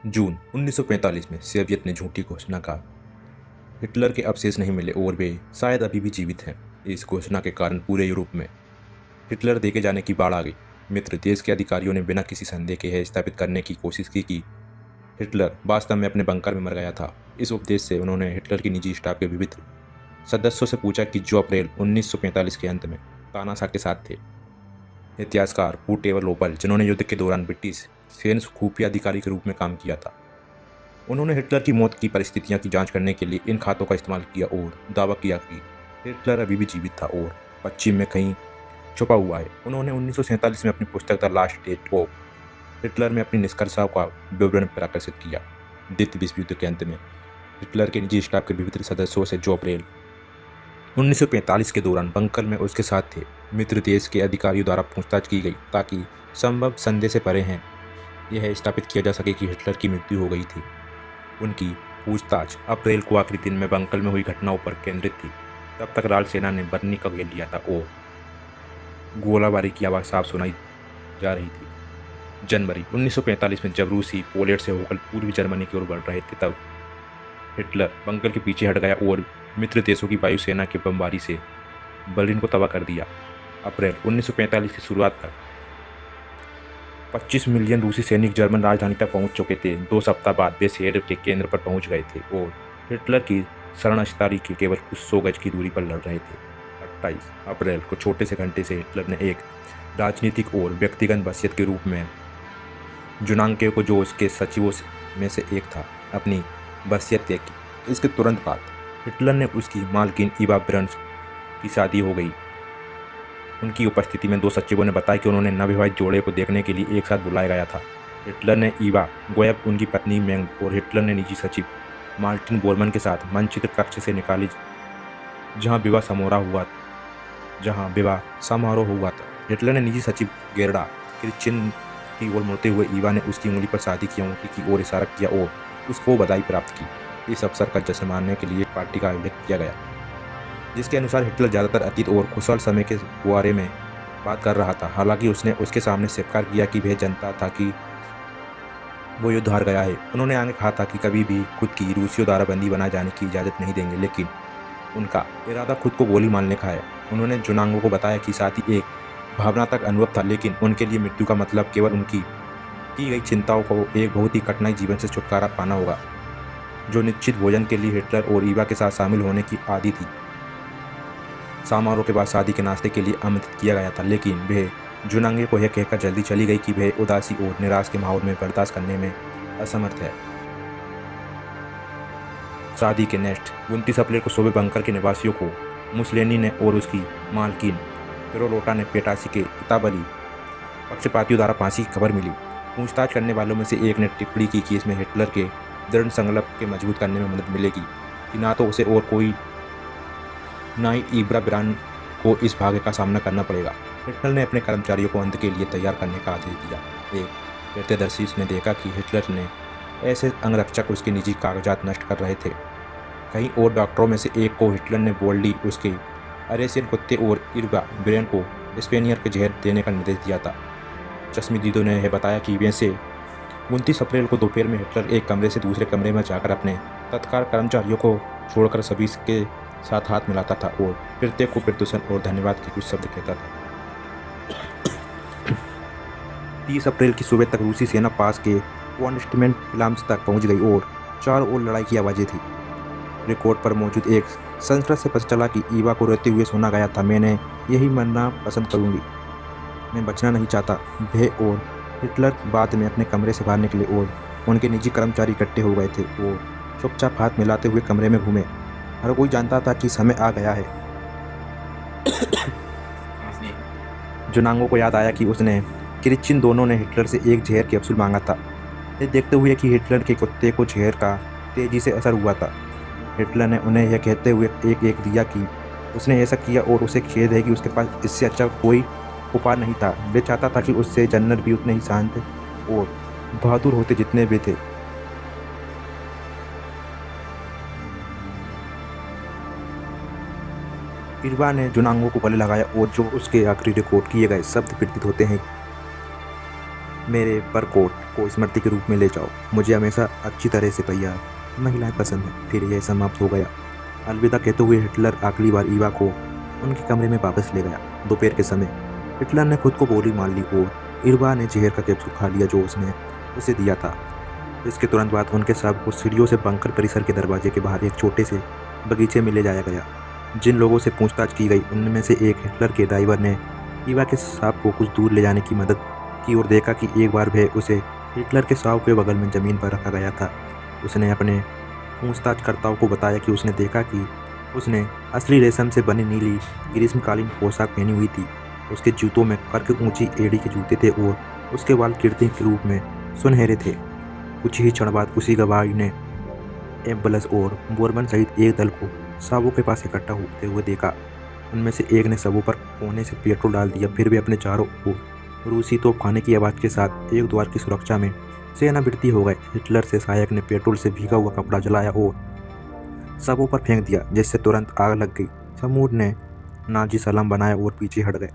जून 1945 में सोवियत ने झूठी घोषणा का हिटलर के अवशेष नहीं मिले और वे शायद अभी भी जीवित हैं। इस घोषणा के कारण पूरे यूरोप में हिटलर देखे जाने की बाढ़ आ गई। मित्र देश के अधिकारियों ने बिना किसी संदेह के यह स्थापित करने की कोशिश की कि हिटलर वास्तव में अपने बंकर में मर गया था। इस उपदेश से उन्होंने हिटलर की निजी स्टाफ के विविध सदस्यों से पूछा कि जो अप्रैल 1945 के अंत में तानाशाह के साथ थे। इतिहासकार कूट एवर लोपल, जिन्होंने युद्ध के दौरान ब्रिटिश सैन्य खुफिया अधिकारी के रूप में काम किया था, उन्होंने हिटलर की मौत की परिस्थितियों की जांच करने के लिए इन खातों का इस्तेमाल किया और दावा किया कि हिटलर अभी भी जीवित था और पश्चिम में कहीं छुपा हुआ है। उन्होंने 1947 में अपनी पुस्तक the last date of Hitler में अपनी निष्कर्षों का विवरण प्रकाशित किया। द्वितीय विश्व युद्ध के अंत में हिटलर के निजी स्टाफ के विविध सदस्यों से जो अप्रैल 1945 के दौरान बंकर में उसके साथ थे, मित्र देश के अधिकारियों द्वारा पूछताछ की गई ताकि संभव संदेह से परे हैं यह स्थापित किया जा सके कि हिटलर की मृत्यु हो गई थी। उनकी पूछताछ अप्रैल को आखिरी दिन में बंकर में हुई घटनाओं पर केंद्रित थी। तब तक लाल सेना ने बर्नी का घेर लिया था और गोलाबारी की आवाज़ साफ सुनाई जा रही थी। जनवरी 1945 में जब रूसी पोलैंड से होकर पूर्वी जर्मनी की ओर बढ़ रहे थे, तब हिटलर बंकर के पीछे हट गया और मित्र देशों की वायुसेना की बमबारी से बर्लिन को तबाह कर दिया। अप्रैल 1945 की शुरुआत तक 25 मिलियन रूसी सैनिक जर्मन राजधानी तक पहुंच चुके थे। 2 सप्ताह बाद वे शहर के केंद्र पर पहुंच गए थे और हिटलर की शरणस्थली के केवल कुछ 100 गज की दूरी पर लड़ रहे थे। 28 अप्रैल को छोटे से घंटे से हिटलर ने एक राजनीतिक और व्यक्तिगत वसीयत के रूप में जुनांके को, जो उसके सचिवों में से एक था, अपनी वसीयत तय की। इसके तुरंत बाद हिटलर ने उसकी मालकिन इवा ब्रन्स की शादी हो गई। उनकी उपस्थिति में 2 सचिवों ने बताया कि उन्होंने नवविवाहित जोड़े को देखने के लिए एक साथ बुलाया गया था। हिटलर ने इवा गोयब, उनकी पत्नी मैंग और हिटलर ने निजी सचिव मार्टिन बोरमन के साथ मनचित्र कक्ष से निकाली, जहां विवाह समारोह हुआ था। हिटलर ने निजी सचिव गेर्डा क्रिश्चियन की ओर मुड़ते हुए इवा ने उसकी उंगली पर शादी की अंगूठी की ओर इशारा किया और उसको बधाई प्राप्त की। इस अवसर का जश्न मानने के लिए पार्टी का आयोजन किया गया, जिसके अनुसार हिटलर ज़्यादातर अतीत और कुशल समय के बारे में बात कर रहा था। हालांकि उसने उसके सामने स्वीकार किया कि वह जानता था कि वो युद्ध हार गया है। उन्होंने आगे कहा था कि कभी भी खुद की रूसियों द्वारा बंदी बनाए जाने की इजाज़त नहीं देंगे, लेकिन उनका इरादा खुद को गोली मारने का है। उन्होंने जुनांगों को बताया कि साथ ही एक भावनात्मक अनुभव था, लेकिन उनके लिए मृत्यु का मतलब केवल उनकी की गई चिंताओं को एक बहुत ही कठिनाई जीवन से छुटकारा पाना होगा, जो निश्चित भोजन के लिए हिटलर और ईवा के साथ शामिल होने की आदि थी। समारोह के बाद शादी के नाश्ते के लिए आमंत्रित किया गया था, लेकिन वह जुनांगे को यह कहकर जल्दी चली गई कि वह उदासी और निराश के माहौल में बर्दाश्त करने में असमर्थ है। शादी के नेक्स्ट 29 अप्रैल को सुबह बंकर के निवासियों को मुसोलिनी ने और उसकी मालकिन पेरोलोटा ने पेटासी के इताबली पक्षपातियों द्वारा फांसी की खबर मिली। पूछताछ करने वालों में से एक ने टिप्पणी की कि इसमें हिटलर के दृढ़ संकल्प के मजबूत करने में मदद मिलेगी कि ना तो उसे और कोई ना ही इब्रा बिरान को इस भाग्य का सामना करना पड़ेगा। हिटलर ने अपने कर्मचारियों को अंत के लिए तैयार करने का आदेश दिया। एक प्रत्यक्षदर्शी ने देखा कि हिटलर ने ऐसे अंगरक्षक उसके निजी कागजात नष्ट कर रहे थे। कई और डॉक्टरों में से एक को हिटलर ने बोल्डी, उसके अरेसियन कुत्ते और इब्रा बिरान को स्पेनियर के जहर देने का निर्देश दिया था। चश्मदीदों ने यह बताया कि वैसे 29 अप्रैल को दोपहर में हिटलर एक कमरे से दूसरे कमरे में जाकर अपने तत्काल कर्मचारियों को छोड़कर सभी के साथ हाथ मिलाता था और प्रत्येक को प्रदूषण और धन्यवाद के कुछ शब्द कहता था। 30 अप्रैल की सुबह तक रूसी सेना पास के कॉन्स्टेंटमेंट प्लाम्स तक पहुंच गई और चारों ओर लड़ाई की आवाज़ें थी। रिकॉर्ड पर मौजूद एक संस्कृत से पता चला कि ईवा को रोते हुए सुना गया था, मैंने यही मरना पसंद करूंगी, मैं बचना नहीं चाहता। वह और हिटलर बाद में अपने कमरे से बाहर निकले और उनके निजी कर्मचारी इकट्ठे हो गए थे। वो चुपचाप हाथ मिलाते हुए कमरे में घूमे। हर कोई जानता था कि समय आ गया है। जुनांगो को याद आया कि उसने क्रिश्चियन दोनों ने हिटलर से एक जहर कैप्सूल मांगा था, ये देखते हुए कि हिटलर के कुत्ते को जहर का तेजी से असर हुआ था। हिटलर ने उन्हें यह कहते हुए एक एक दिया कि उसने ऐसा किया और उसे खेद है कि उसके पास इससे अच्छा कोई उपाय नहीं था। वे चाहता था कि उससे जनरल भी उतने ही शांत और बहादुर होते जितने वे थे। इरवा ने जुनांगो को गले लगाया और जो उसके आखिरी रिकॉर्ड किए गए शब्द प्रतीत होते हैं मेरे पर कोट को स्मृति के रूप में ले जाओ। मुझे हमेशा अच्छी तरह से तैयार महिलाएं पसंद हैं। फिर यह समाप्त हो गया। अलविदा कहते हुए हिटलर आखिरी बार ईवा को उनके कमरे में वापस ले गया। दोपहर के समय हिटलर ने खुद को गोली मार ली और ईवा ने जहर का कैप्सूल खा लिया जो उसने उसे दिया था। इसके तुरंत बाद उनके शव को सीढ़ियों से बंकर परिसर के दरवाजे के बाहर एक छोटे से बगीचे में ले जाया गया। जिन लोगों से पूछताछ की गई उनमें से एक हिटलर के ड्राइवर ने ईवा के शव को कुछ दूर ले जाने की मदद की और देखा कि एक बार वह उसे हिटलर के शव के बगल में ज़मीन पर रखा गया था। उसने अपने पूछताछकर्ताओं को बताया कि उसने देखा कि उसने असली रेशम से बनी नीली ग्रीष्मकालीन पोशाक पहनी हुई थी। उसके जूतों में कर्क ऊंची एड़ी के जूते थे और उसके बाल कीर्ति के रूप में सुनहरे थे। कुछ ही क्षण बाद उसी गवाही ने एम्बुलेंस और बोरबन सहित एक दल को शवों के पास इकट्ठा होते हुए देखा। उनमें से एक ने शवों पर कोने से पेट्रोल डाल दिया। फिर वे अपने चारों ओर रूसी तोप खाने की आवाज़ के साथ एक द्वार की सुरक्षा में सेनावृत्ति हो गए। हिटलर से सहायक ने पेट्रोल से भीगा हुआ कपड़ा जलाया और शवों पर फेंक दिया, जिससे तुरंत आग लग गई। समूह ने नाजी सलाम बनाया और पीछे हट गए।